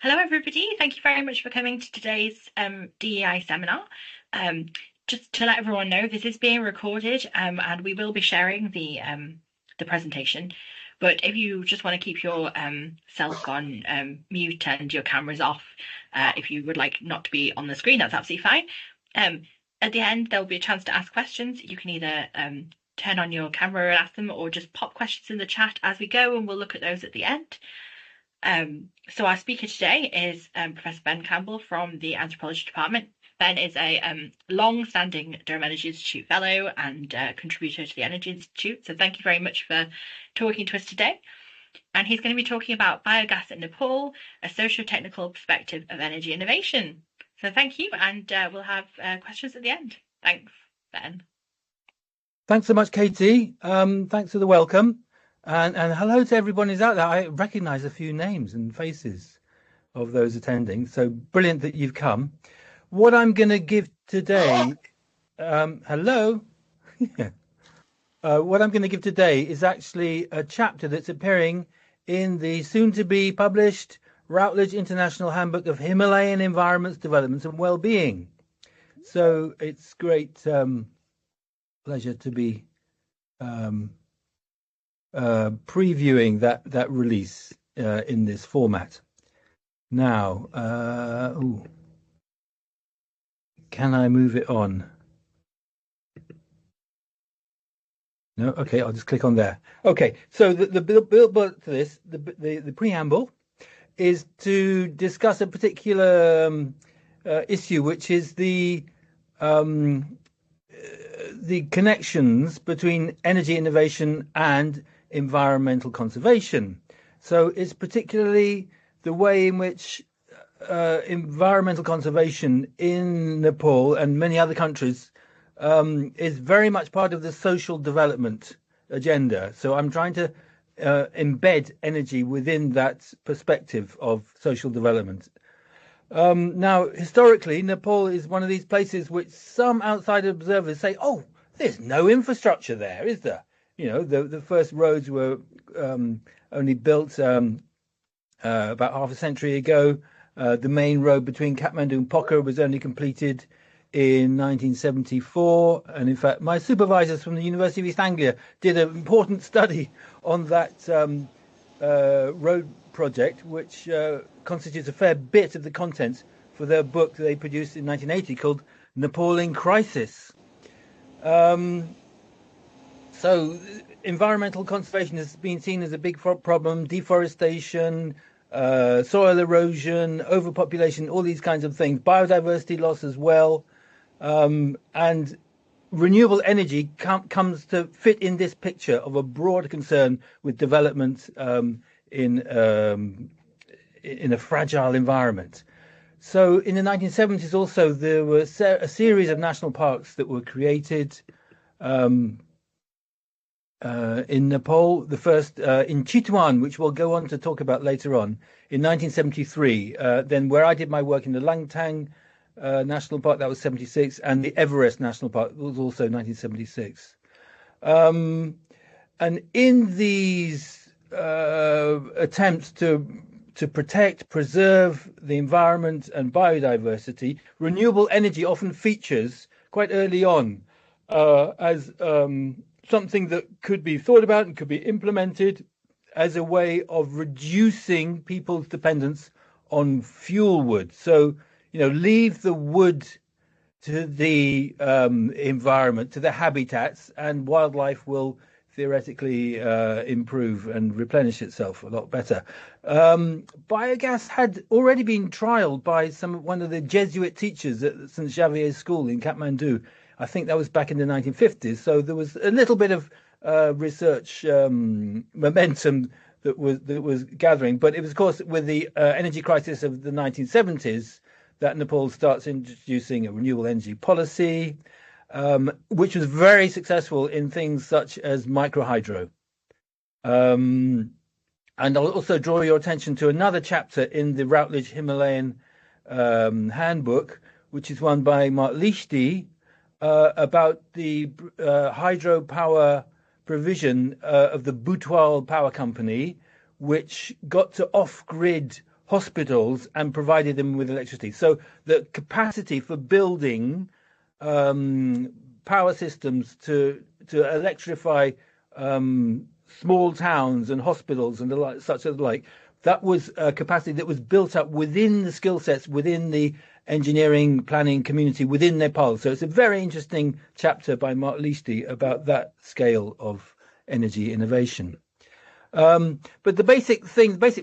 Hello, everybody. Thank you very much for coming to today's DEI seminar. Just to let everyone know, this is being recorded and we will be sharing the presentation. But if you just want to keep your self on mute and your cameras off, if you would like not to be on the screen, that's absolutely fine. At the end, there'll be a chance to ask questions. You can either turn on your camera and ask them, or just pop questions in the chat as we go, and we'll look at those at the end. So our speaker today is Professor Ben Campbell from the Anthropology Department. Ben is a long-standing Durham Energy Institute Fellow and contributor to the Energy Institute. So thank you very much for talking to us today. And he's going to be talking about biogas in Nepal, a socio-technical perspective of energy innovation. So thank you, and we'll have questions at the end. Thanks, Ben. Thanks so much, Katie. Thanks for the welcome. And hello to everyone who's out there. I recognise a few names and faces of those attending. So brilliant that you've come. What I'm going to give today, hello. What I'm going to give today is actually a chapter that's appearing in the soon-to-be published Routledge International Handbook of Himalayan Environments, Developments and Wellbeing. So it's great pleasure to be previewing that release in this format. Now, can I move it on? No, okay, I'll just click on there. Okay, so the build to this, the preamble, is to discuss a particular issue, which is the connections between energy innovation and environmental conservation. So it's particularly the way in which environmental conservation in Nepal and many other countries is very much part of the social development agenda. So I'm trying to embed energy within that perspective of social development. Now, historically, Nepal is one of these places which some outside observers say, oh, there's no infrastructure there, is there? You know, the first roads were only built about half a century ago. The main road between Kathmandu and Pokhara was only completed in 1974. And in fact, my supervisors from the University of East Anglia did an important study on that road project, which constitutes a fair bit of the content for their book they produced in 1980 called Nepal in Crisis. So environmental conservation has been seen as a big problem, deforestation, soil erosion, overpopulation, all these kinds of things, biodiversity loss as well. And renewable energy comes to fit in this picture of a broad concern with development in a fragile environment. So in the 1970s also, there were a series of national parks that were created in Nepal. The first in Chitwan, which we'll go on to talk about later on, in 1973. Then where I did my work in the Langtang National Park, that was 76, and the Everest National Park was also 1976. And in these attempts to protect, preserve the environment and biodiversity, renewable energy often features quite early on as something that could be thought about and could be implemented as a way of reducing people's dependence on fuelwood. So, you know, leave the wood to the environment, to the habitats, and wildlife will theoretically improve and replenish itself a lot better. Biogas had already been trialed by one of the Jesuit teachers at St. Xavier's School in Kathmandu. I think that was back in the 1950s. So there was a little bit of research momentum that was gathering. But it was, of course, with the energy crisis of the 1970s that Nepal starts introducing a renewable energy policy, which was very successful in things such as microhydro. And I'll also draw your attention to another chapter in the Routledge Himalayan Handbook, which is one by Mark Liechty, about the hydropower provision of the Butwal Power Company, which got to off-grid hospitals and provided them with electricity. So the capacity for building power systems to electrify small towns and hospitals and the like, such as like, that was a capacity that was built up within the skill sets within the engineering planning community within Nepal. So it's a very interesting chapter by Mark Leasty about that scale of energy innovation. But the basic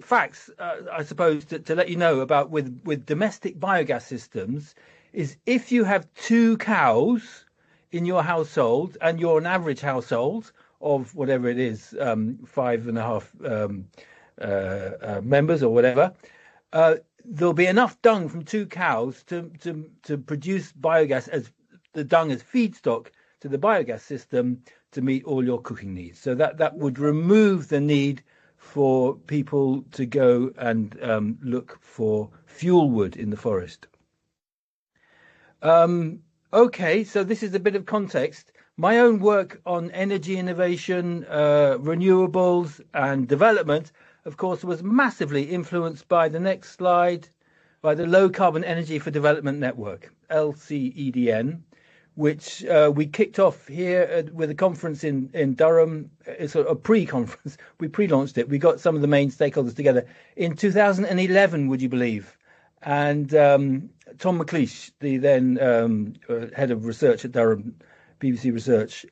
facts, I suppose, to let you know about with domestic biogas systems is if you have 2 cows in your household and you're an average household of whatever it is, 5.5 members or whatever, there'll be enough dung from 2 cows to produce biogas as the dung as feedstock to the biogas system to meet all your cooking needs. So that would remove the need for people to go and look for fuel wood in the forest. Okay, so this is a bit of context. My own work on energy innovation, renewables and development, of course, was massively influenced by the next slide, by the Low Carbon Energy for Development Network, LCEDN, which we kicked off here with a conference in Durham. It's a pre-conference. We pre-launched it. We got some of the main stakeholders together in 2011, would you believe? And Tom McLeish, the then head of research at Durham, BBC Research,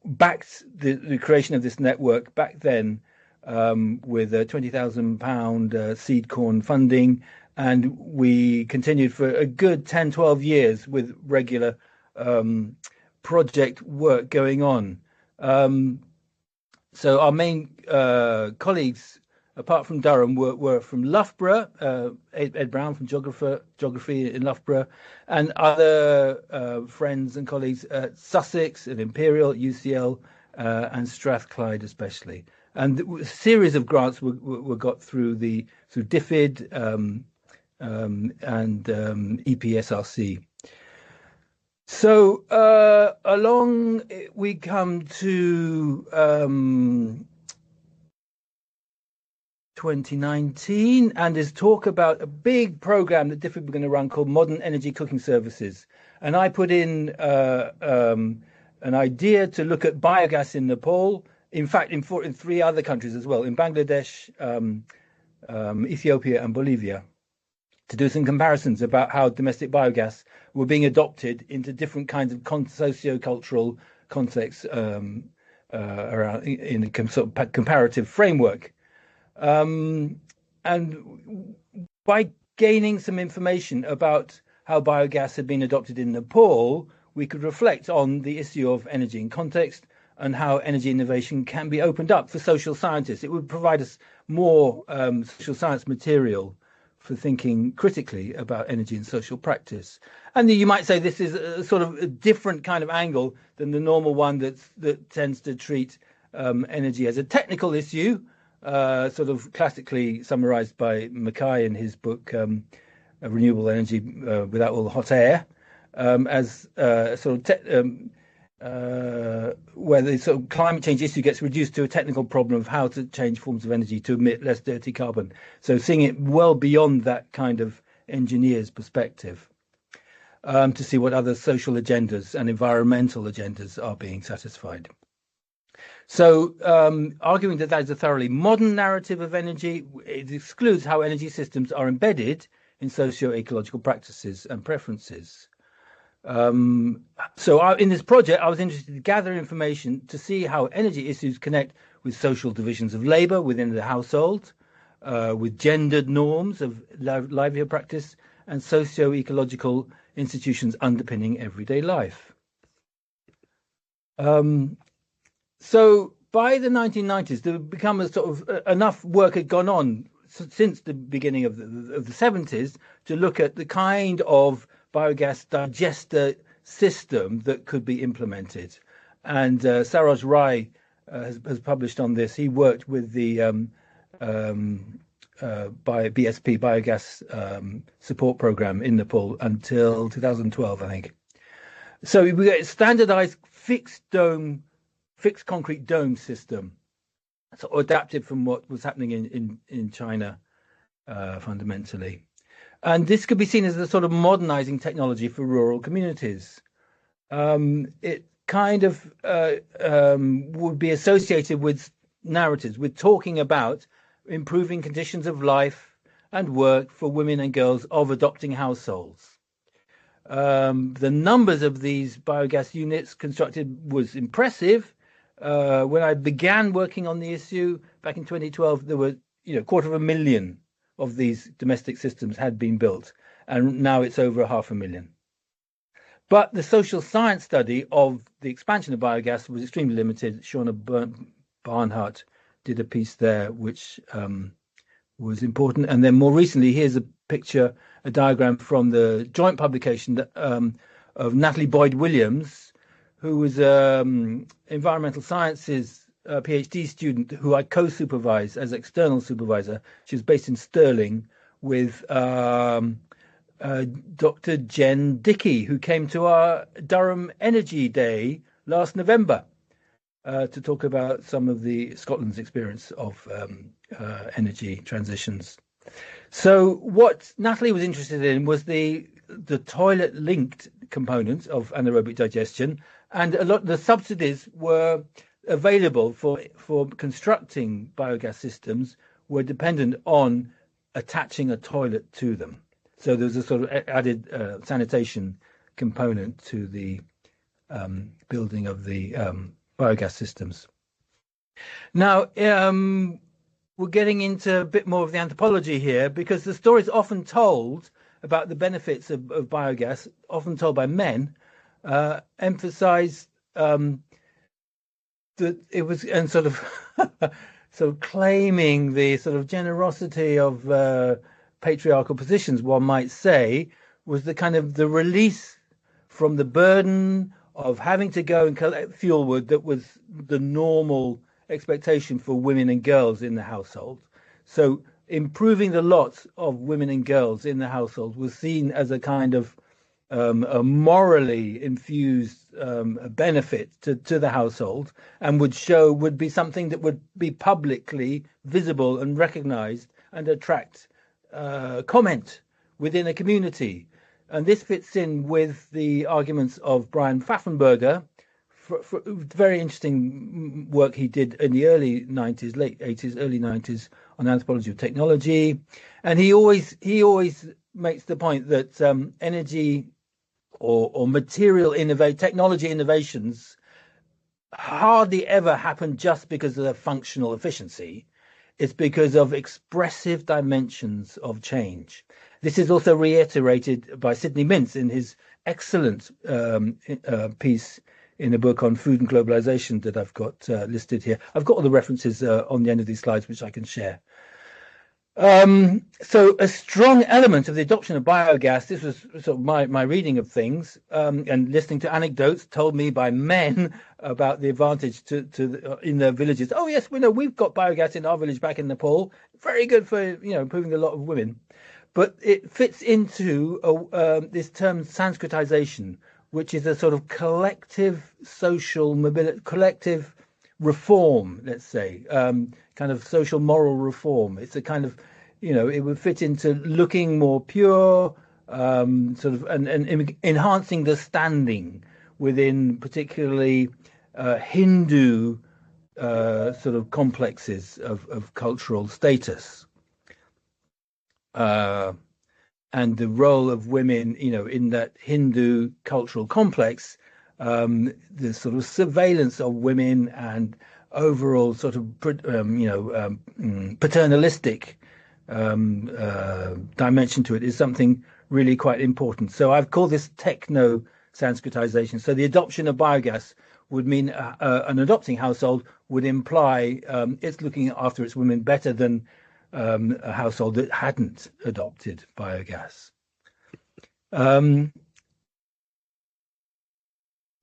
backed the creation of this network back then with a £20,000 seed corn funding. And we continued for a good 10, 12 years with regular project work going on. So our main colleagues, apart from Durham, were from Loughborough, Ed Brown from geography in Loughborough, and other friends and colleagues at Sussex, at Imperial, at UCL, and Strathclyde especially. And a series of grants were got through DFID and EPSRC. So along we come to 2019, and there's talk about a big program that DFID were going to run called Modern Energy Cooking Services. And I put in an idea to look at biogas in Nepal, in fact, in 3 other countries as well, in Bangladesh, Ethiopia and Bolivia, to do some comparisons about how domestic biogas were being adopted into different kinds of socio-cultural contexts around in a sort of comparative framework. And by gaining some information about how biogas had been adopted in Nepal, we could reflect on the issue of energy in context and how energy innovation can be opened up for social scientists. It would provide us more social science material for thinking critically about energy and social practice. And you might say this is a sort of a different kind of angle than the normal one that tends to treat energy as a technical issue, sort of classically summarized by Mackay in his book, Renewable Energy Without All the Hot Air, as sort of where the sort of climate change issue gets reduced to a technical problem of how to change forms of energy to emit less dirty carbon. So seeing it well beyond that kind of engineer's perspective, to see what other social agendas and environmental agendas are being satisfied. So arguing that is a thoroughly modern narrative of energy, it excludes how energy systems are embedded in socio-ecological practices and preferences. So in this project, I was interested to gather information to see how energy issues connect with social divisions of labour within the household, with gendered norms of livelihood practice, and socio-ecological institutions underpinning everyday life. So by the 1990s, there had become a sort of enough work had gone on since the beginning of the 70s to look at the kind of biogas digester system that could be implemented. And Saroj Rai has published on this. He worked with the BSP biogas support program in Nepal until 2012, I think. So we got a standardized fixed concrete dome system, sort of adapted from what was happening in China. fundamentally. And this could be seen as a sort of modernizing technology for rural communities. It kind of would be associated with narratives, with talking about improving conditions of life and work for women and girls of adopting households. The numbers of these biogas units constructed was impressive. When I began working on the issue back in 2012, there were, 250,000 of these domestic systems had been built, and now it's over 500,000. But the social science study of the expansion of biogas was extremely limited. Shauna Barnhart did a piece there, which was important. And then more recently, here's a picture, a diagram from the joint publication of Natalie Boyd-Williams, who was environmental sciences PhD student who I co-supervised as external supervisor. She was based in Stirling with Dr. Jen Dickey, who came to our Durham Energy Day last November to talk about some of the Scotland's experience of energy transitions. So what Natalie was interested in was the toilet-linked component of anaerobic digestion, and a lot of the subsidies were available for constructing biogas systems were dependent on attaching a toilet to them. So there's a sort of added sanitation component to the building of the biogas systems. Now, we're getting into a bit more of the anthropology here, because the story is often told about the benefits of biogas, often told by men, emphasize that it was, and sort of sort of claiming the sort of generosity of patriarchal positions, one might say, was the kind of the release from the burden of having to go and collect fuelwood that was the normal expectation for women and girls in the household. So improving the lot of women and girls in the household was seen as a kind of a morally infused benefit to the household, and would be something that would be publicly visible and recognized and attract comment within a community. And this fits in with the arguments of Brian Pfaffenberger, for very interesting work he did in the early 90s, late 80s, early 90s on anthropology of technology. And he always makes the point that energy or material technology innovations hardly ever happen just because of their functional efficiency. It's because of expressive dimensions of change. This is also reiterated by Sidney Mintz in his excellent piece in a book on food and globalization that I've got listed here. I've got all the references on the end of these slides, which I can share. So a strong element of the adoption of biogas, this was sort of my reading of things, and listening to anecdotes told me by men about the advantage in their villages. Oh yes, we know we've got biogas in our village back in Nepal. Very good for improving the lot of women. But it fits into this term Sanskritization, which is a sort of collective social mobility, collective reform, let's say, kind of social moral reform. It's a kind of, it would fit into looking more pure, sort of, and enhancing the standing within particularly Hindu sort of complexes of cultural status. And the role of women, in that Hindu cultural complex, the sort of surveillance of women and overall sort of, paternalistic dimension to it is something really quite important. So I've called this techno-Sanskritization. So the adoption of biogas would mean an adopting household would imply it's looking after its women better than a household that hadn't adopted biogas. So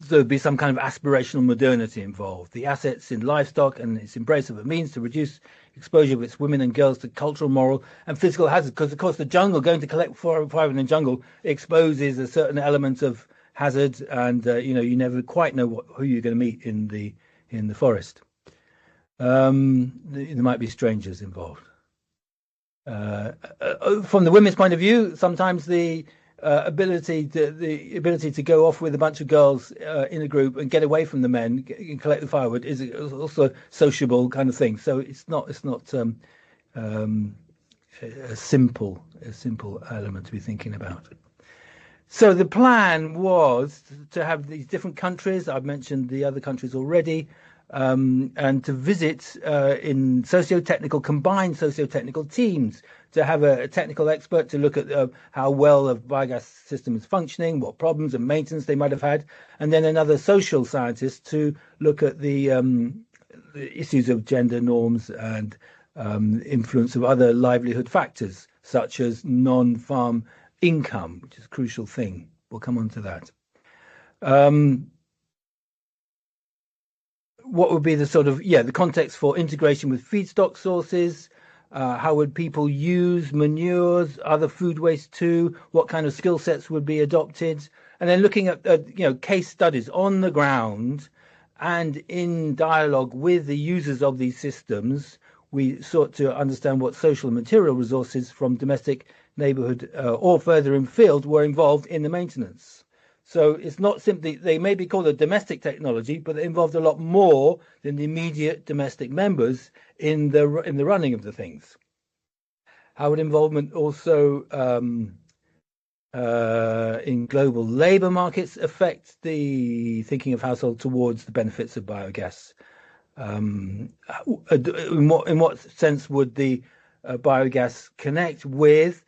there'd be some kind of aspirational modernity involved. The assets in livestock and its embrace of a means to reduce exposure of its women and girls to cultural, moral, and physical hazards. Because, of course, the jungle, going to collect firewood in the jungle, exposes a certain element of hazard, and you never quite know who you're going to meet in the forest. There might be strangers involved. From the women's point of view, sometimes the ability to go off with a bunch of girls in a group and get away from the men and collect the firewood is also a sociable kind of thing. So it's not um, a simple element to be thinking about. So the plan was to have these different countries. I've mentioned the other countries already, and to visit in combined socio-technical teams, to have a technical expert to look at how well a biogas system is functioning, what problems and maintenance they might have had, and then another social scientist to look at the issues of gender norms and influence of other livelihood factors, such as non-farm income, which is a crucial thing. We'll come on to that. What would be the context for integration with feedstock sources? How would people use manures, other food waste too? What kind of skill sets would be adopted? And then looking at case studies on the ground and in dialogue with the users of these systems, we sought to understand what social and material resources from domestic, neighbourhood, or further in field were involved in the maintenance. So it's not simply, they may be called a domestic technology, but it involved a lot more than the immediate domestic members in the running of the things. How would involvement also in global labour markets affect the thinking of household towards the benefits of biogas? In what sense would the biogas connect with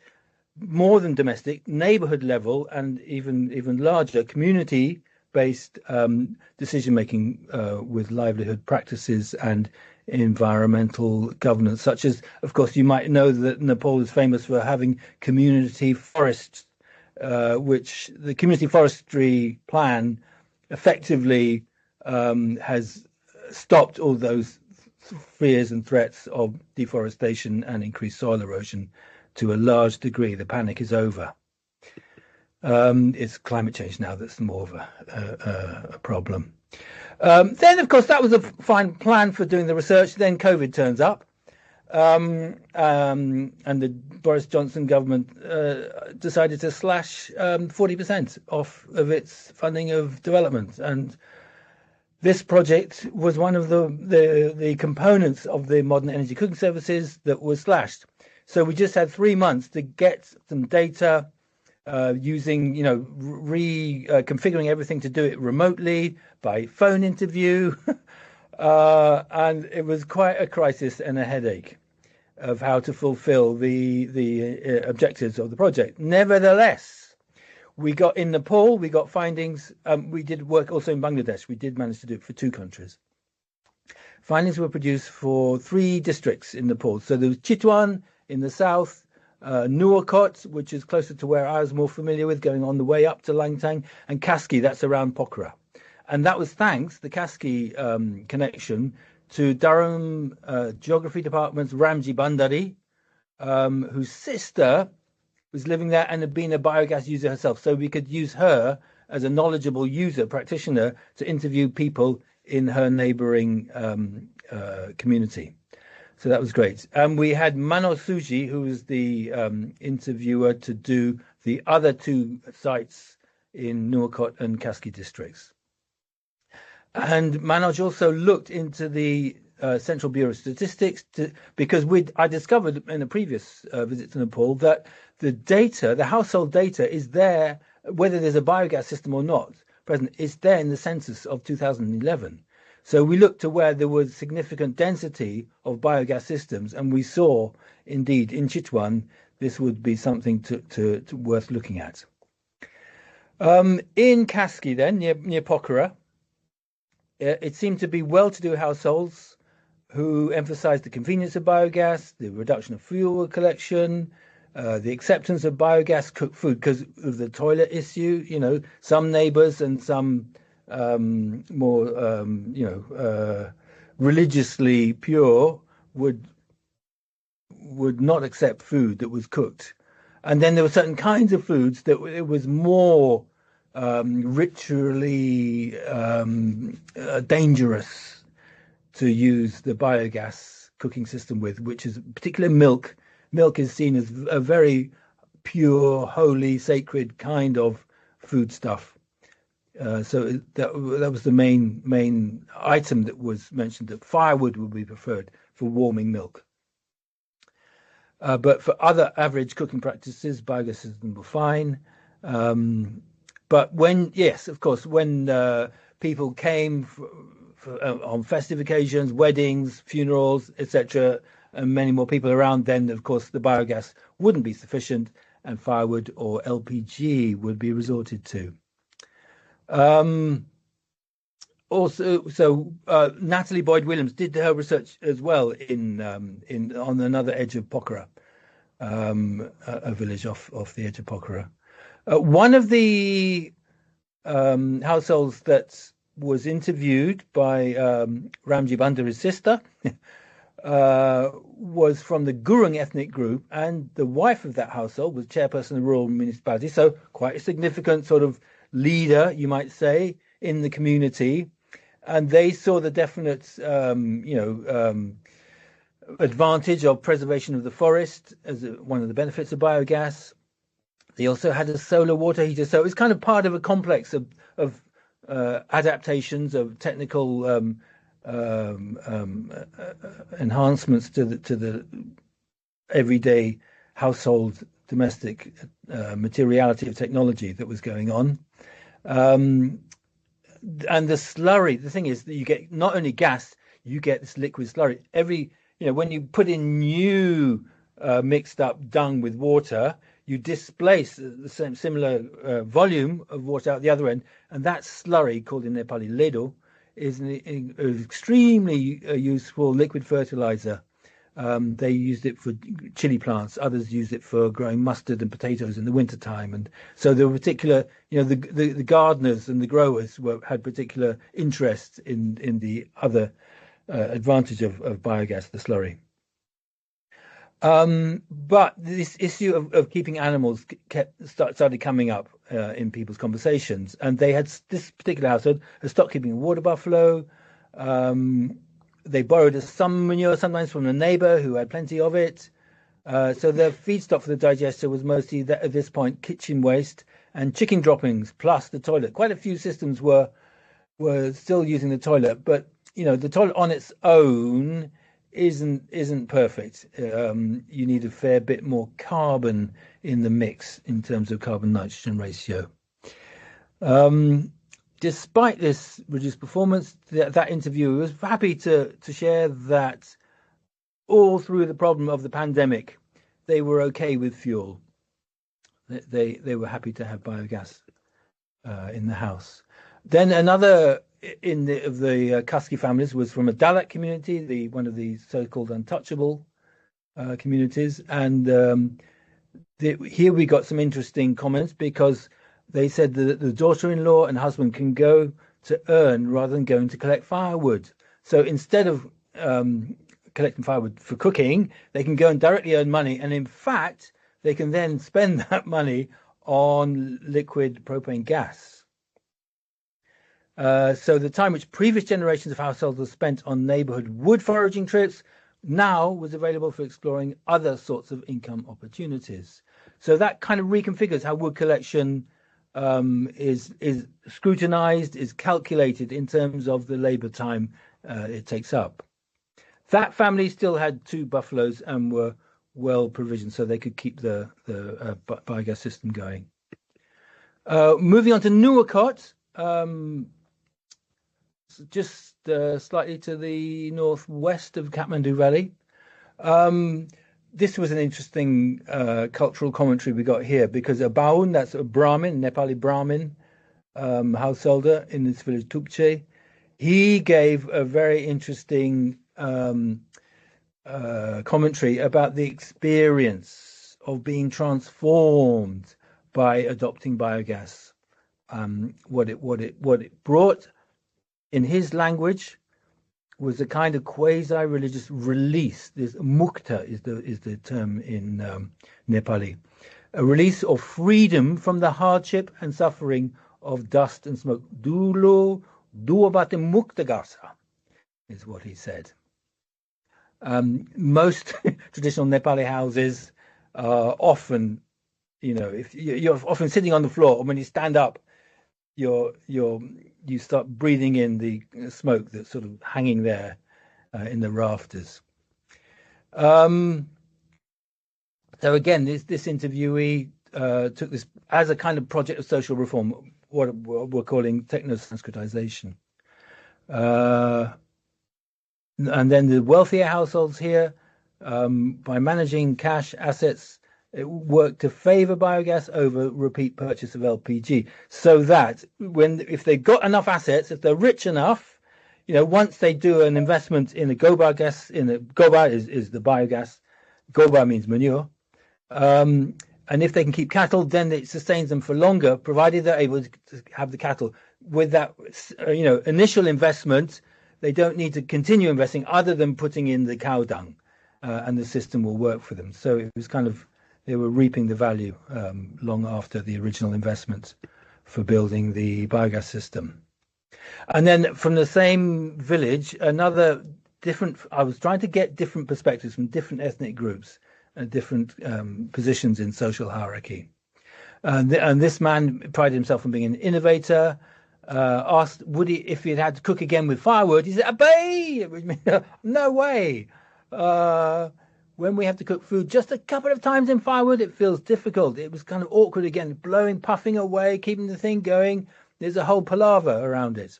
more than domestic, neighbourhood level, and even larger community-based decision-making with livelihood practices and environmental governance, such as, of course, you might know that Nepal is famous for having community forests, which the community forestry plan effectively has stopped all those fears and threats of deforestation and increased soil erosion to a large degree. The panic is over. It's climate change now that's more of a problem. Then, of course, that was a fine plan for doing the research. Then COVID turns up, and the Boris Johnson government decided to slash 40% off of its funding of development. And this project was one of the components of the modern energy cooking services that was slashed. So we just had 3 months to get some data using, configuring everything to do it remotely by phone interview. And it was quite a crisis and a headache of how to fulfill the objectives of the project. Nevertheless, we got in Nepal, we got findings. We did work also in Bangladesh. We did manage to do it for 2 countries. Findings were produced for 3 districts in Nepal. So there was Chitwan in the south, Nuwakot, which is closer to where I was more familiar with, going on the way up to Langtang, and Kaski, that's around Pokhara. And that was thanks, the Kaski connection, to Durham Geography Department's Ramji Bandari, whose sister was living there and had been a biogas user herself. So we could use her as a knowledgeable user, practitioner, to interview people in her neighbouring community. So that was great. And we had Mano Suji, who was the interviewer, to do the other 2 sites in Nuwakot and Kaski districts. And Manoj also looked into the Central Bureau of Statistics because I discovered in a previous visit to Nepal that the data, the household data, is there, whether there's a biogas system or not present, is there in the census of 2011. So we looked to where there was significant density of biogas systems, and we saw, indeed, in Chitwan, this would be something to worth looking at. In Kaski, then, near Pokhara, it seemed to be well-to-do households who emphasized the convenience of biogas, the reduction of fuel collection, the acceptance of biogas cooked food because of the toilet issue. Some neighbors and some more, religiously pure would not accept food that was cooked. And then there were certain kinds of foods that it was more ritually dangerous to use the biogas cooking system with, which is particular milk milk is seen as a very pure, holy, sacred kind of foodstuff. So that was the main item that was mentioned, that firewood would be preferred for warming milk. But for other average cooking practices, biogas systems were fine. But when people came on festive occasions, weddings, funerals, etc., and many more people around, then of course the biogas wouldn't be sufficient, and firewood or LPG would be resorted to. Natalie Boyd Williams did her research as well on another edge of Pokhara, a village off the edge of Pokhara. One of the households that was interviewed by Ramji Bandar, his sister, was from the Gurung ethnic group, and the wife of that household was chairperson of the rural municipality, so quite a significant sort of leader, you might say, in the community. And they saw the definite, advantage of preservation of the forest as one of the benefits of biogas. They also had a solar water heater, so it was kind of part of a complex of adaptations, of technical enhancements to the everyday household domestic materiality of technology that was going on. And the slurry, the thing is that you get not only gas, you get this liquid slurry. When you put in new mixed up dung with water, you displace the same similar volume of water out the other end, and that slurry, called in Nepali ledo, is an extremely useful liquid fertilizer. They used it for chili plants. Others used it for growing mustard and potatoes in the wintertime. And so there were particular, the gardeners and the growers had particular interest in the other advantage of biogas, the slurry. But this issue of keeping animals started coming up in people's conversations, and they had, this particular household had stopped keeping a water buffalo. They borrowed some manure sometimes from a neighbor who had plenty of it. So their feedstock for the digester was mostly, at this point, kitchen waste and chicken droppings, plus the toilet. Quite a few systems were still using the toilet, but the toilet on its own isn't perfect. You need a fair bit more carbon in the mix in terms of carbon nitrogen ratio. Despite this reduced performance, that interviewer was happy to share that all through the problem of the pandemic, they were okay with fuel. They were happy to have biogas in the house. Then another of the Kaski families was from a Dalit community, one of the so-called untouchable communities, and here we got some interesting comments, because they said that the daughter-in-law and husband can go to earn rather than going to collect firewood. So instead of collecting firewood for cooking, they can go and directly earn money, and in fact they can then spend that money on liquid propane gas. So the time which previous generations of households were spent on neighborhood wood foraging trips now was available for exploring other sorts of income opportunities. So that kind of reconfigures how wood collection is scrutinized, is calculated in terms of the labor time it takes up. That family still had 2 buffaloes and were well provisioned, so they could keep the biogas system going. Moving on to Nuwakot, just slightly to the northwest of Kathmandu Valley. This was an interesting cultural commentary we got here, because a Baun, that's a Brahmin, Nepali Brahmin householder in this village, Tukche, he gave a very interesting commentary about the experience of being transformed by adopting biogas. What it brought, in his language, was a kind of quasi-religious release. This mukta is the term in Nepali, a release of freedom from the hardship and suffering of dust and smoke. Dulo duabate mukta gasa is what he said. Most traditional Nepali houses are often, if you're often sitting on the floor, and when you stand up, you start breathing in the smoke that's sort of hanging there in the rafters. So again, this interviewee took this as a kind of project of social reform, what we're calling techno-Sanskritization. And then the wealthier households here, by managing cash assets, it worked to favor biogas over repeat purchase of LPG, so that if they've got enough assets, if they're rich enough, once they do an investment in the gobar gas, gobar is the biogas, gobar means manure, and if they can keep cattle, then it sustains them for longer, provided they're able to have the cattle. With that, initial investment, they don't need to continue investing other than putting in the cow dung, and the system will work for them. So it was kind of, they were reaping the value long after the original investment for building the biogas system. And then from the same village, I was trying to get different perspectives from different ethnic groups and different positions in social hierarchy. And this man prided himself on being an innovator. Asked if he'd had to cook again with firewood. He said, "Abay! No way. When we have to cook food just a couple of times in firewood, it feels difficult. It was kind of awkward again, blowing, puffing away, keeping the thing going. There's a whole palaver around it.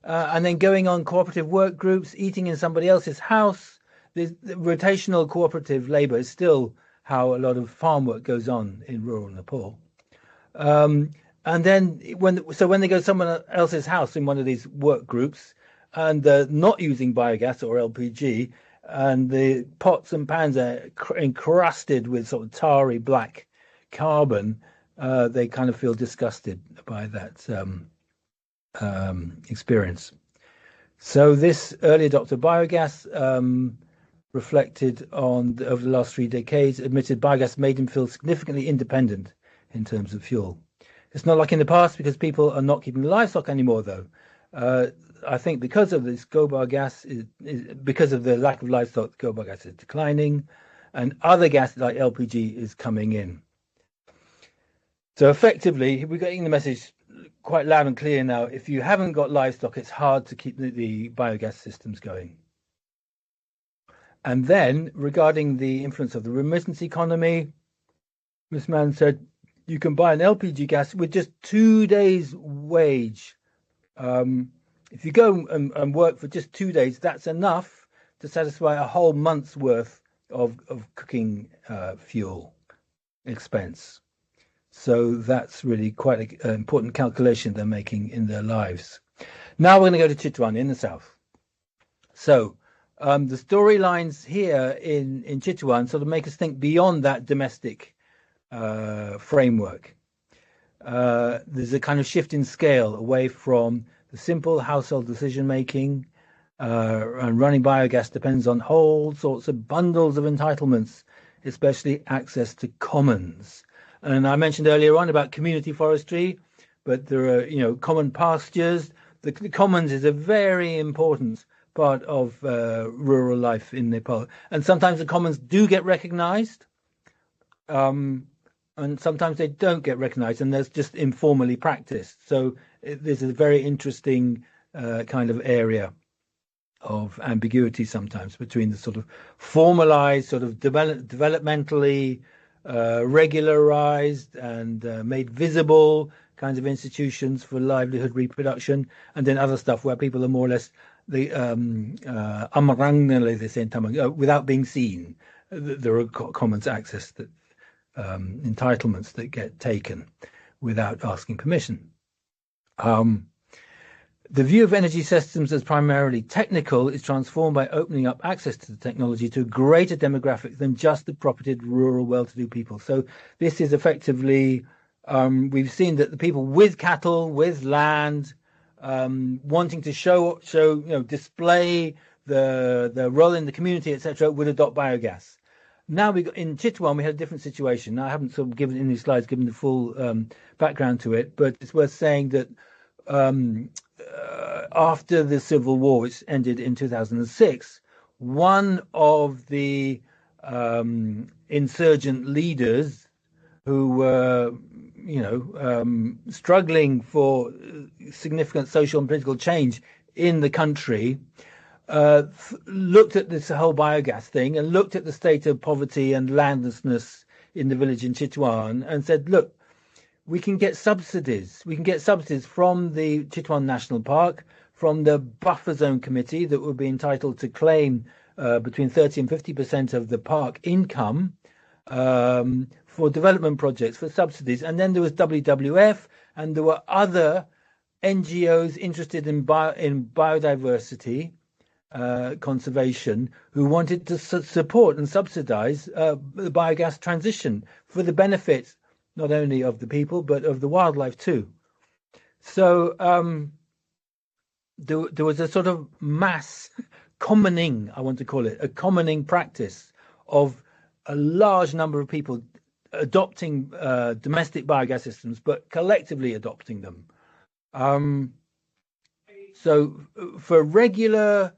And then going on cooperative work groups, eating in somebody else's house. The rotational cooperative labor is still how a lot of farm work goes on in rural Nepal. And then when they go to someone else's house in one of these work groups, and they're not using biogas or LPG, and the pots and pans are encrusted with sort of tarry black carbon, they kind of feel disgusted by that experience. So this early adopter biogas reflected on over the last 3 decades, admitted biogas made him feel significantly independent in terms of fuel. It's not like in the past, because people are not keeping livestock anymore, though. I think because of this, gobar gas because of the lack of livestock, gobar gas is declining, and other gas like LPG is coming in. So effectively, we're getting the message quite loud and clear now. If you haven't got livestock, it's hard to keep the biogas systems going. And then, regarding the influence of the remittance economy, this man said, you can buy an LPG gas with just 2 days' wage. If you go and work for just 2 days, that's enough to satisfy a whole month's worth of cooking fuel expense. So that's really quite an important calculation they're making in their lives. Now we're going to go to Chitwan in the south. So the storylines here in Chitwan sort of make us think beyond that domestic framework. There's a kind of shift in scale away from the simple household decision making, and running biogas depends on whole sorts of bundles of entitlements, especially access to commons. And I mentioned earlier on about community forestry, but there are common pastures. The commons is a very important part of rural life in Nepal, and sometimes the commons do get recognized. And sometimes they don't get recognized, and there's just informally practiced. So there's a very interesting kind of area of ambiguity sometimes between the sort of formalized, sort of developmentally regularized and made visible kinds of institutions for livelihood reproduction, and then other stuff where people are more or less the without being seen. There are commons access that entitlements that get taken without asking permission. The view of energy systems as primarily technical is transformed by opening up access to the technology to a greater demographic than just the propertied rural well-to-do people. So this is effectively, we've seen that the people with cattle, with land, wanting to show, display the role in the community, etc., would adopt biogas. Now in Chitwan, we had a different situation. Now I haven't sort of given in these slides, given the full background to it, but it's worth saying that after the Civil War, which ended in 2006, one of the insurgent leaders who were, struggling for significant social and political change in the country, looked at this whole biogas thing and looked at the state of poverty and landlessness in the village in Chitwan and said, look, we can get subsidies. We can get subsidies from the Chitwan National Park, from the buffer zone committee that would be entitled to claim between 30 and 50% of the park income for development projects, for subsidies. And then there was WWF, and there were other NGOs interested in biodiversity conservation who wanted to support and subsidize the biogas transition for the benefit not only of the people but of the wildlife too. So there was a sort of mass commoning, I want to call it, a commoning practice of a large number of people adopting domestic biogas systems, but collectively adopting them. So for regular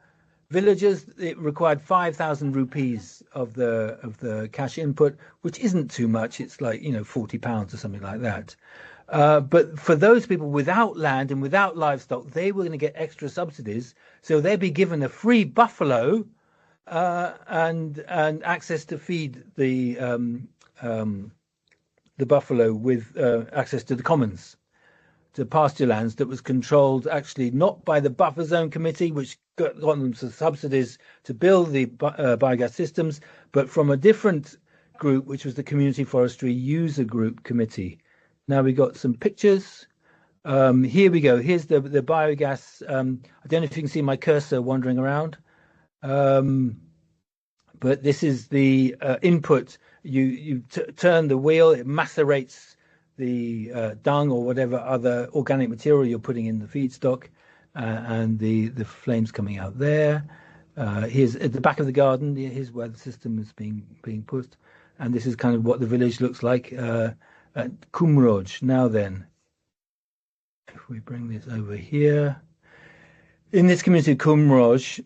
villagers, it required 5,000 rupees of the cash input, which isn't too much. It's like, £40 or something like that. But for those people without land and without livestock, they were going to get extra subsidies. So they'd be given a free buffalo and access to feed the buffalo with access to the commons, to pasture lands that was controlled actually not by the buffer zone committee, which got them some subsidies to build the biogas systems, but from a different group, which was the Community Forestry User Group Committee. Now we got some pictures. Here we go. Here's the biogas. I don't know if you can see my cursor wandering around, but this is the input. You turn the wheel, it macerates the dung or whatever other organic material you're putting in the feedstock, and the flames coming out there. Here's at the back of the garden. Here's where the system is being put, and this is kind of what the village looks like at Kumroj. Now then, if we bring this over here, in this community of Kumroj,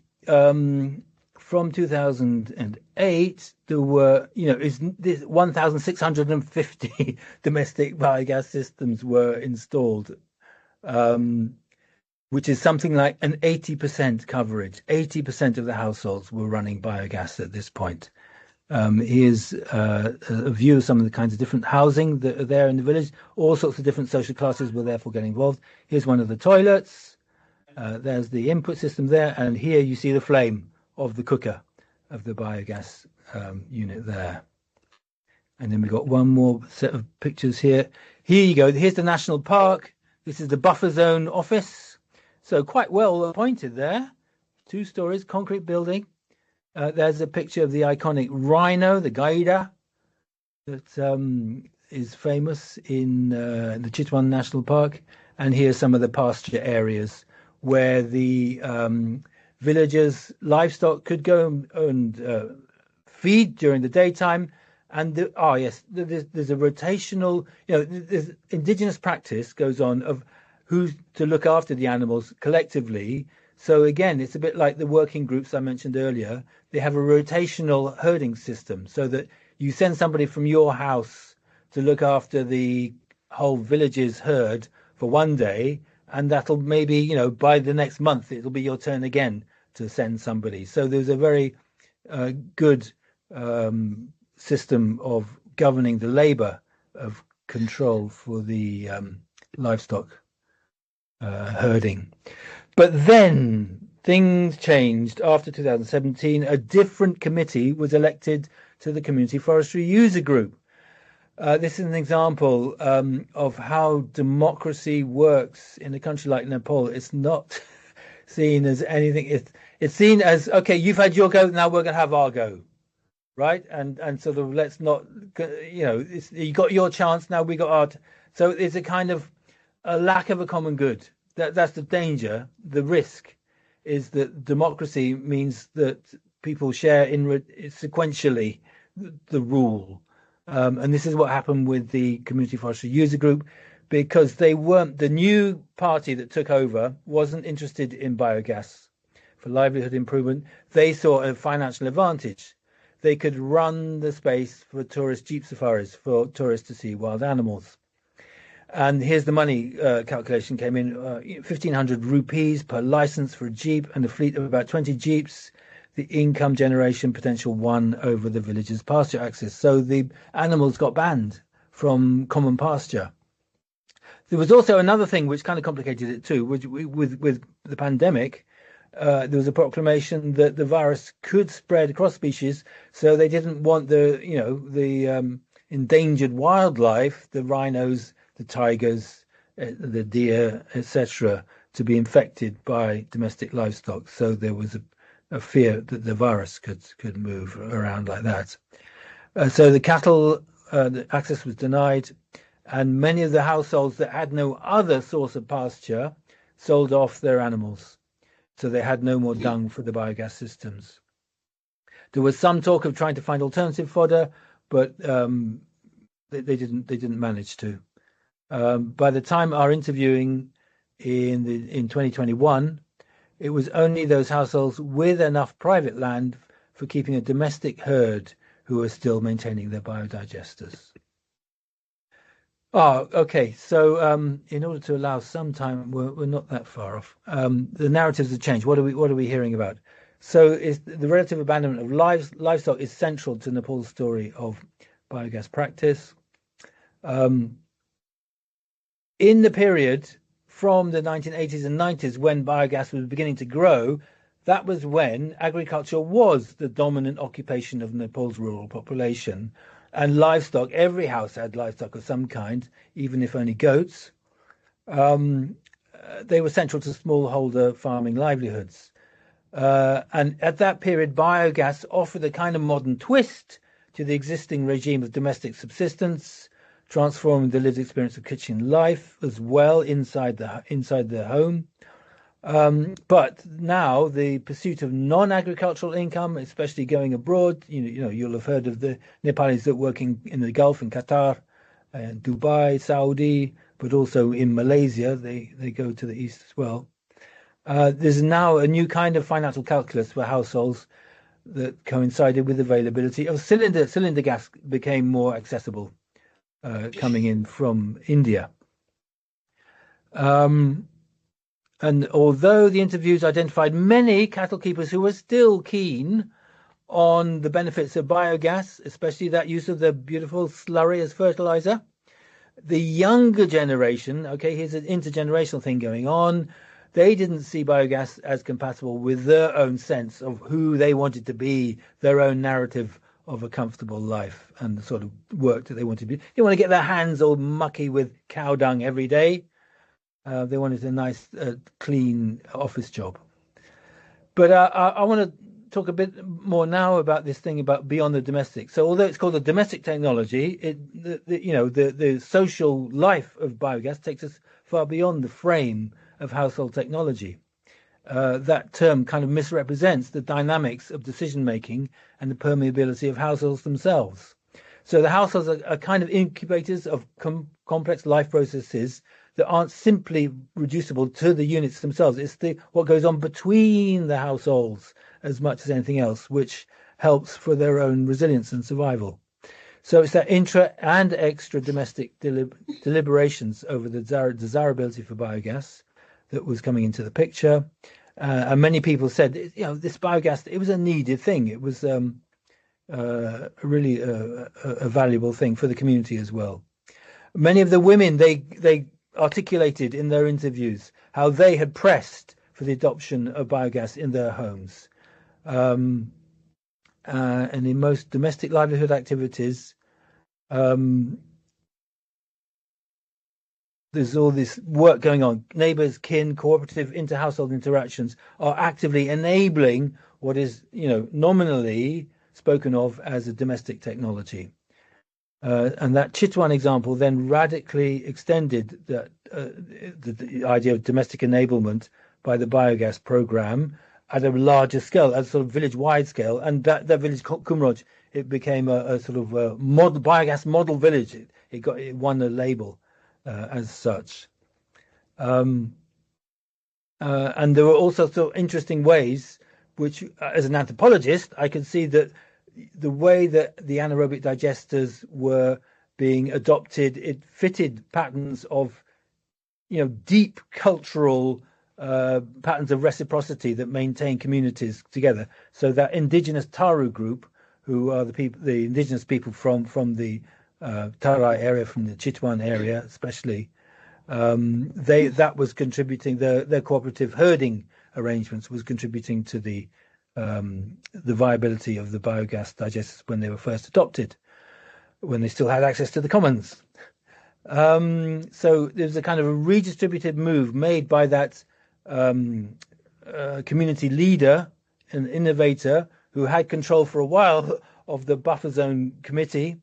from 2008, there were, 1,650 domestic biogas systems were installed, which is something like an 80% coverage. 80% of the households were running biogas at this point. Here's a view of some of the kinds of different housing that are there in the village. All sorts of different social classes were therefore getting involved. Here's one of the toilets. There's the input system there. And here you see the flame of the cooker of the biogas unit there. And then we've got one more set of pictures here. Here you go. Here's the national park. This is the buffer zone office. So quite well appointed there. 2 stories, concrete building. There's a picture of the iconic rhino, the gaida, that is famous in the Chitwan National Park. And here's some of the pasture areas where the villagers' livestock could go and feed during the daytime. And there's a rotational, this indigenous practice goes on of who's to look after the animals collectively. So again, it's a bit like the working groups I mentioned earlier. They have a rotational herding system so that you send somebody from your house to look after the whole village's herd for one day, and that'll maybe, by the next month, it'll be your turn again to send somebody. So there's a very good system of governing the labor of control for the livestock herding. But then things changed after 2017. A different committee was elected to the Community Forestry User Group. This is an example of how democracy works in a country like Nepal. It's not seen as anything. It's seen as, okay, you've had your go, now we're going to have our go, right? And sort of let's not, you got your chance, now we got our. So it's a kind of a lack of a common good. That's the danger. The risk is that democracy means that people share sequentially the rule. And this is what happened with the Community Forestry User Group, because the new party that took over wasn't interested in biogas for livelihood improvement. They saw a financial advantage. They could run the space for tourist jeep safaris for tourists to see wild animals. And here's the money calculation came in, 1,500 rupees per license for a jeep and a fleet of about 20 jeeps. The income generation potential 1 over the village's pasture access. So the animals got banned from common pasture. There was also another thing which kind of complicated it too, with the pandemic. There was a proclamation that the virus could spread across species, so they didn't want the endangered wildlife, the rhinos, the tigers, the deer, etc., to be infected by domestic livestock. So there was a fear that the virus could move around like that. So the cattle the access was denied, and many of the households that had no other source of pasture sold off their animals. So they had no more dung for the biogas systems. There was some talk of trying to find alternative fodder, but they didn't manage to. By the time our interviewing in 2021, it was only those households with enough private land for keeping a domestic herd who were still maintaining their biodigesters. Oh, okay. So in order to allow some time, we're not that far off. The narratives have changed. What are we hearing about? So the relative abandonment of livestock is central to Nepal's story of biogas practice. In the period from the 1980s and 90s, when biogas was beginning to grow, that was when agriculture was the dominant occupation of Nepal's rural population. And livestock, every house had livestock of some kind, even if only goats. They were central to smallholder farming livelihoods. And at that period, biogas offered a kind of modern twist to the existing regime of domestic subsistence, transforming the lived experience of kitchen life as well inside the home. But now the pursuit of non-agricultural income, especially going abroad, you'll have heard of the Nepalis that are working in the Gulf, in Qatar, Dubai, Saudi, but also in Malaysia. They go to the east as well. There's now a new kind of financial calculus for households that coincided with availability of cylinder gas became more accessible, coming in from India. And although the interviews identified many cattle keepers who were still keen on the benefits of biogas, especially that use of the beautiful slurry as fertilizer, the younger generation, okay, here's an intergenerational thing going on, they didn't see biogas as compatible with their own sense of who they wanted to be, their own narrative of a comfortable life and the sort of work that they wanted to be. They want to get their hands all mucky with cow dung every day. They wanted a nice, clean office job. But I want to talk a bit more now about this thing about beyond the domestic. So although it's called a domestic technology, the social life of biogas takes us far beyond the frame of household technology. That term kind of misrepresents the dynamics of decision making and the permeability of households themselves. So the households are kind of incubators of complex life processes that aren't simply reducible to the units themselves. It's what goes on between the households as much as anything else, which helps for their own resilience and survival. So it's that intra and extra domestic deliberations over the desirability for biogas that was coming into the picture. And many people said, this biogas, it was a needed thing. It was really a valuable thing for the community as well. Many of the women, they articulated in their interviews how they had pressed for the adoption of biogas in their homes. And in most domestic livelihood activities, there's all this work going on. Neighbours, kin, cooperative, inter-household interactions are actively enabling what is, nominally spoken of as a domestic technology. And that Chitwan example then radically extended the idea of domestic enablement by the biogas program at a larger scale, at a sort of village-wide scale. And that village, Kumroj, it became a sort of biogas model village. It won a label as such. And And there were also sort of interesting ways, which, as an anthropologist, I could see that the way that the anaerobic digesters were being adopted, it fitted patterns of, deep cultural patterns of reciprocity that maintain communities together. So that indigenous Taru group, who are the indigenous people from the Tarai area, from the Chitwan area, especially, that was contributing. Their cooperative herding arrangements was contributing to the viability of the biogas digesters when they were first adopted, when they still had access to the commons. So there's a kind of a redistributive move made by that community leader, an innovator who had control for a while of the buffer zone committee,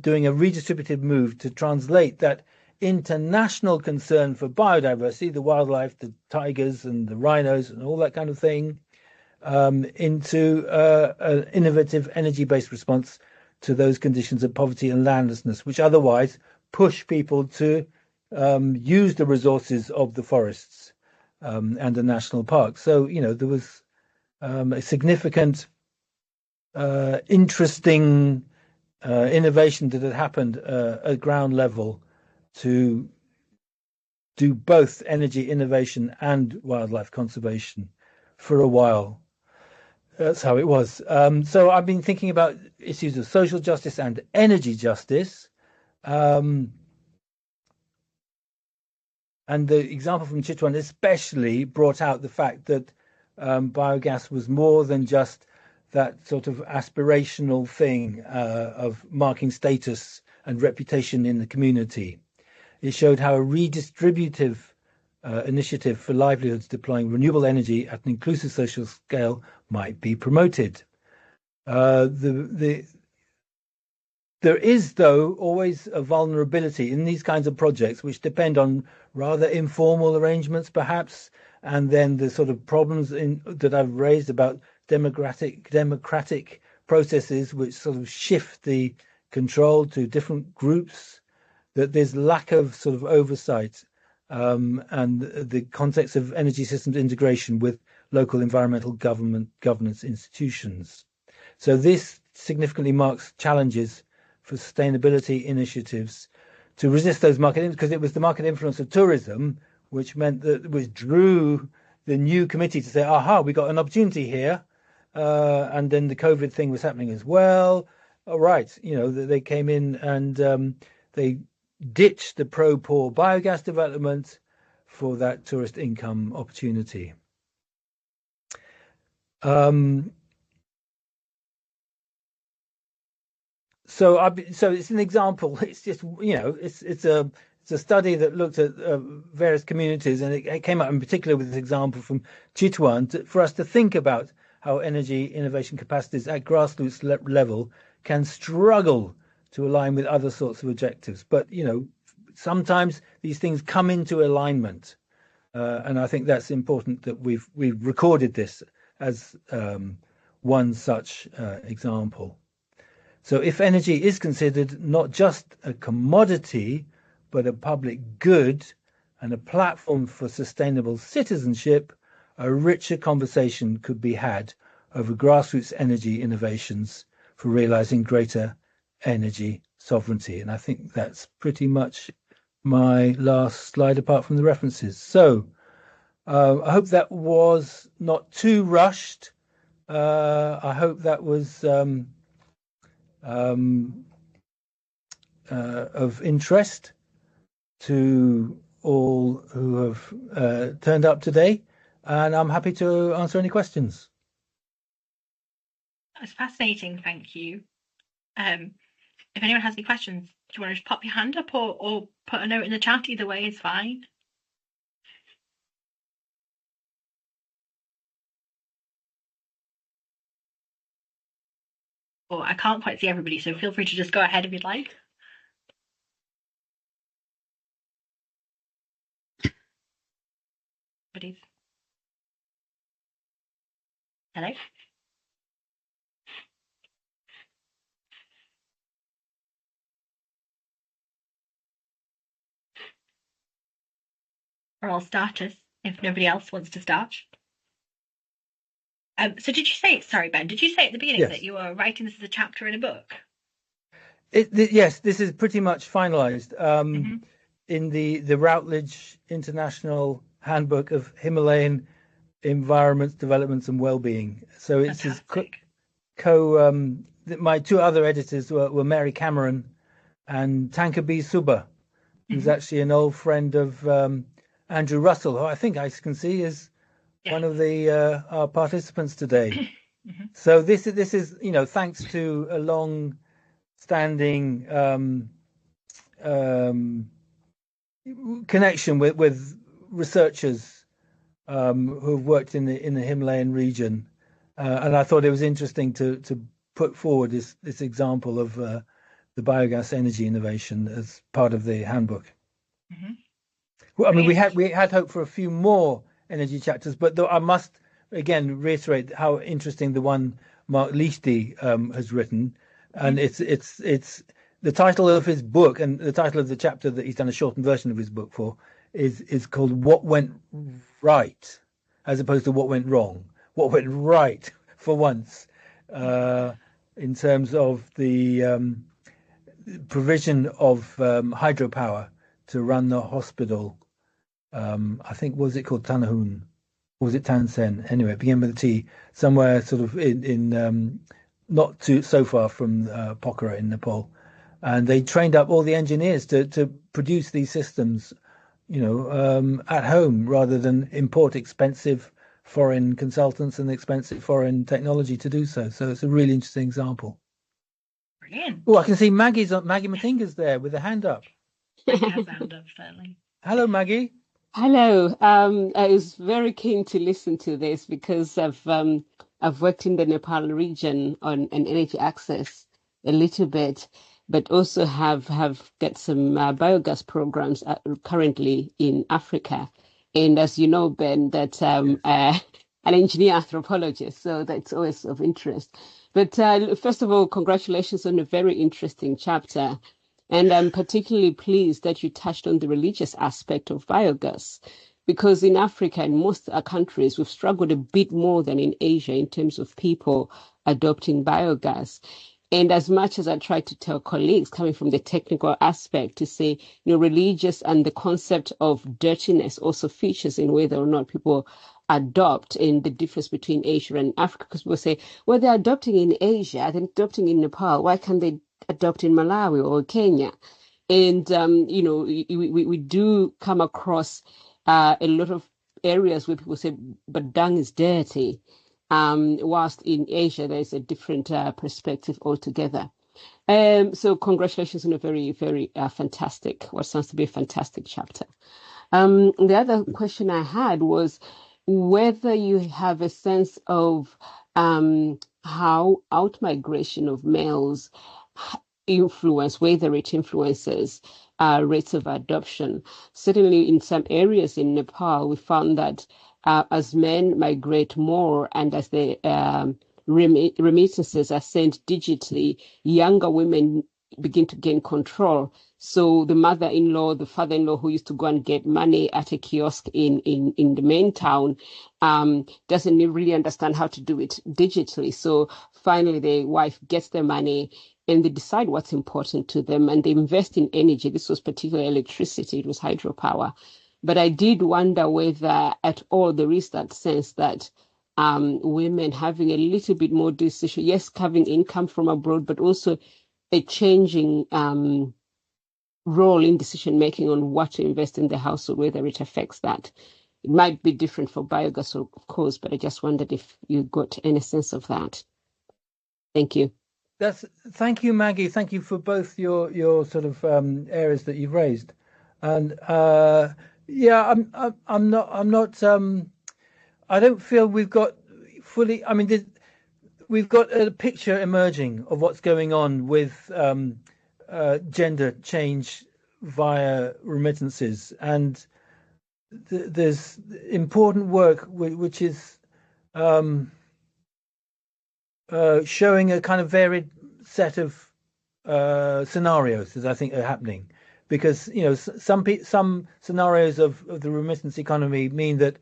doing a redistributive move to translate that international concern for biodiversity, the wildlife, the tigers and the rhinos and all that kind of thing, into an innovative energy-based response to those conditions of poverty and landlessness, which otherwise push people to use the resources of the forests and the national parks. So, there was a significant, interesting innovation that had happened at ground level to do both energy innovation and wildlife conservation for a while. That's how it was. So I've been thinking about issues of social justice and energy justice. And the example from Chitwan especially brought out the fact that biogas was more than just that sort of aspirational thing of marking status and reputation in the community. It showed how a redistributive initiative for livelihoods deploying renewable energy at an inclusive social scale might be promoted. There is, though, always a vulnerability in these kinds of projects which depend on rather informal arrangements, perhaps, and then the sort of problems that I've raised about democratic processes which sort of shift the control to different groups, that there's lack of sort of oversight and the context of energy systems integration with local environmental governance institutions. So this significantly marks challenges for sustainability initiatives to resist those market, because it was the market influence of tourism which drew the new committee to say, aha, we got an opportunity here. And then the COVID thing was happening as well. All right, they came in and they ditched the pro-poor biogas development for that tourist income opportunity. So it's an example. It's just, it's a study that looked at various communities, and it came up in particular with this example from Chitwan for us to think about how energy innovation capacities at grassroots level can struggle to align with other sorts of objectives. But, sometimes these things come into alignment. And I think that's important that we've recorded this as one such example. So if energy is considered not just a commodity, but a public good and a platform for sustainable citizenship, a richer conversation could be had over grassroots energy innovations for realizing greater energy sovereignty. And I think that's pretty much my last slide apart from the references. So I hope that was not too rushed. I hope that was of interest to all who have turned up today, and I'm happy to answer any questions. That's fascinating, thank you. If anyone has any questions, do you want to just pop your hand up or put a note in the chat? Either way is fine. Or I can't quite see everybody, so feel free to just go ahead if you'd like. Buddies. Hello? Or I'll start us if nobody else wants to start. So did you say, sorry, Ben, did you say at the beginning that Yes. you were writing this as a chapter in a book? Yes, this is pretty much finalized Hmm. in the Routledge International Handbook of Himalayan Environments, Developments and Wellbeing. So it's his Fantastic. my two other editors were Mary Cameron and Tankabi Subba, who's Hmm. actually an old friend of Andrew Russell, who I think I can see is Yes. one of the our participants today. Hmm. So this is thanks to a long standing um, connection with researchers who've worked in the Himalayan region, and I thought it was interesting to put forward this example of the biogas energy innovation as part of the handbook. Hmm. Well, I mean, Brilliant. we had hoped for a few more energy chapters, but I must again reiterate how interesting the one Mark Liechty has written, and Hmm. it's the title of his book and the title of the chapter that he's done a shortened version of his book for is called "What Went Right," as opposed to "What Went Wrong." What went right for once, uh, in terms of the provision of hydropower to run the hospital. I think was it called Tanahun or was it Tansen? Anyway, it began with a T. Somewhere sort of in not too so far from Pokhara in Nepal, and they trained up all the engineers to produce these systems, at home rather than import expensive foreign consultants and expensive foreign technology to do so. So it's a really interesting example. Oh, Brilliant. I can see Maggie Yes, Matinga's there with a hand up. Maggie has a hand up, certainly. Hello, Maggie. Hello. I was very keen to listen to this because I've worked in the Nepal region on an energy access a little bit, but also have got some biogas programs currently in Africa. And as you know, Ben, that Yes. an engineer anthropologist, so that's always of interest. But first of all, congratulations on a very interesting chapter. And I'm particularly pleased that you touched on the religious aspect of biogas, because in Africa and most countries, we've struggled a bit more than in Asia in terms of people adopting biogas. And as much as I try to tell colleagues coming from the technical aspect to say, religious and the concept of dirtiness also features in whether or not people adopt in the difference between Asia and Africa. Because people say, well, they're adopting in Asia, they're adopting in Nepal. Why can't they adopt in Malawi or Kenya? And, we do come across a lot of areas where people say, but dung is dirty. Whilst in Asia, there's a different perspective altogether. So congratulations on a very, very fantastic, what sounds to be a fantastic chapter. The other question I had was whether you have a sense of how outmigration of males influence, whether it influences rates of adoption. Certainly, in some areas in Nepal, we found that as men migrate more and as the remittances are sent digitally, younger women begin to gain control. So the mother-in-law, the father-in-law who used to go and get money at a kiosk in the main town doesn't really understand how to do it digitally. So finally, the wife gets the money and they decide what's important to them and they invest in energy. This was particularly electricity, it was hydropower. But I did wonder whether at all there is that sense that women having a little bit more decision, yes, having income from abroad, but also a changing role in decision making on what to invest in the household, whether it affects that. It might be different for biogas, of course, but I just wondered if you got any sense of that. Thank you. Thank you, Maggie. Thank you for both your sort of areas that you've raised, and yeah, I'm not. I don't feel we've got fully. I mean, we've got a picture emerging of what's going on with gender change via remittances, and there's important work which is showing a kind of varied set of scenarios that I think are happening. because some scenarios of the remittance economy mean that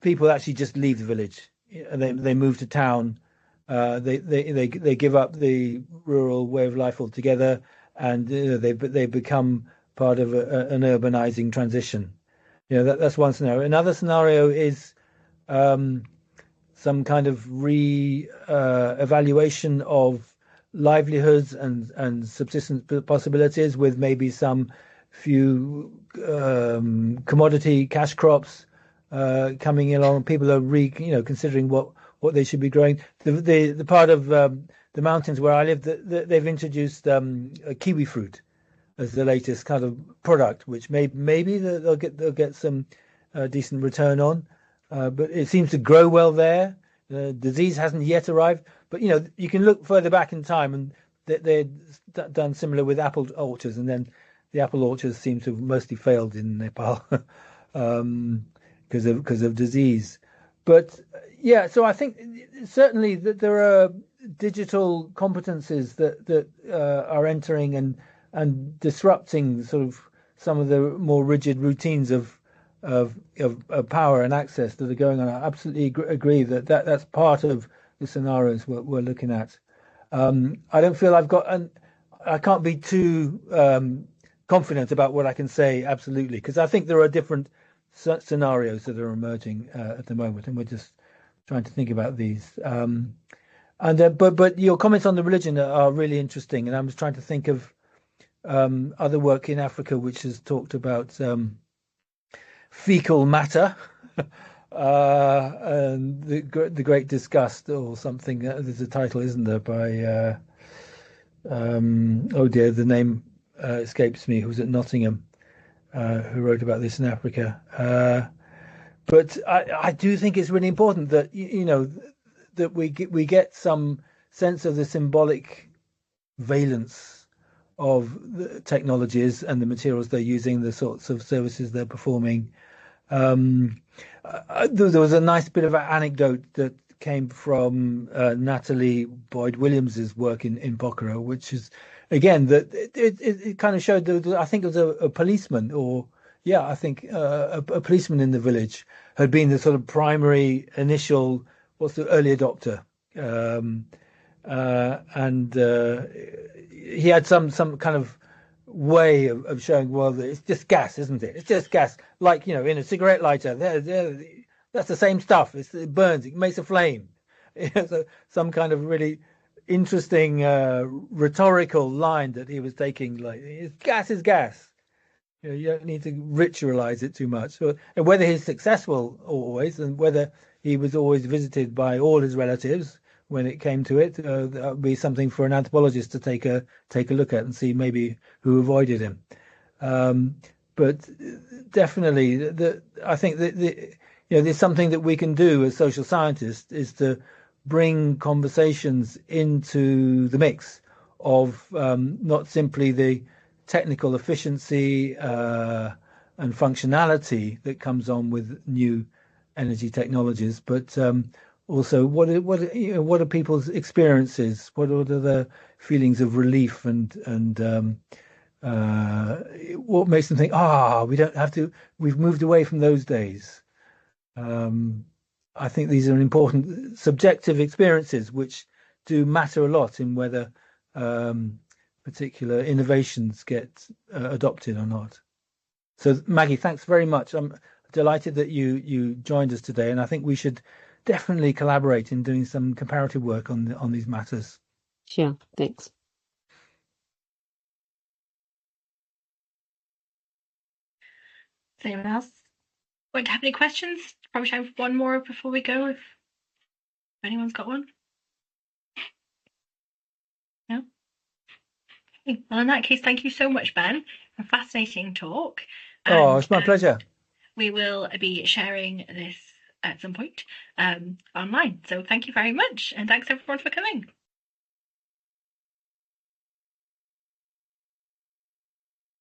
people actually just leave the village and they move to town. They give up the rural way of life altogether, and they become part of an urbanizing transition. That's one scenario. Another scenario is some kind of evaluation of livelihoods and subsistence possibilities, with maybe some few commodity cash crops coming along. People are considering what they should be growing. The part of the mountains where I live, they've introduced kiwi fruit as the latest kind of product, which maybe they'll get some decent return on. But it seems to grow well there. Disease hasn't yet arrived, but you can look further back in time, and they're done similar with apple orchards, and then the apple orchards seem to have mostly failed in Nepal because of disease. But yeah, so I think certainly that there are digital competences that are entering and disrupting sort of some of the more rigid routines of power and access that are going on. I absolutely agree that's part of the scenarios we're looking at. I don't feel I can't be too confident about what I can say absolutely, because I think there are different scenarios that are emerging at the moment, and we're just trying to think about these. But your comments on the religion are really interesting, and I was trying to think of other work in Africa which has talked about fecal matter, and the Great Disgust or something. There's a title, isn't there, by oh dear, the name escapes me. Who was at Nottingham, who wrote about this in Africa. But I do think it's really important that that we get some sense of the symbolic valence of the technologies and the materials they're using, the sorts of services they're performing. There was a nice bit of an anecdote that came from Natalie Boyd-Williams's work in Pokhara, which is, again, that it kind of showed that I think it was a policeman, a policeman in the village had been the sort of primary initial, early adopter, and he had some kind of way of showing, well, it's just gas, isn't it? It's just gas, like in a cigarette lighter. That's the same stuff. It burns. It makes a flame. So some kind of really interesting rhetorical line that he was taking, like, gas is gas. You don't need to ritualize it too much. So, and whether he's successful always, and whether he was always visited by all his relatives when it came to it, that would be something for an anthropologist to take a look at and see maybe who avoided him. But definitely, I think that there's something that we can do as social scientists, is to bring conversations into the mix of not simply the technical efficiency and functionality that comes on with new energy technologies, but also what are people's experiences? What are the feelings of relief and what makes them think, we don't have to? We've moved away from those days. I think these are important subjective experiences which do matter a lot in whether particular innovations get adopted or not. So, Maggie, thanks very much. I'm delighted that you joined us today, and I think we should definitely collaborate in doing some comparative work on these matters. Sure, thanks. Does anyone else want to have any questions? Probably time for one more before we go, if anyone's got one. No? Okay. Well, in that case, thank you so much, Ben. A fascinating talk. It's my pleasure. We will be sharing this at some point online. So thank you very much, and thanks everyone for coming.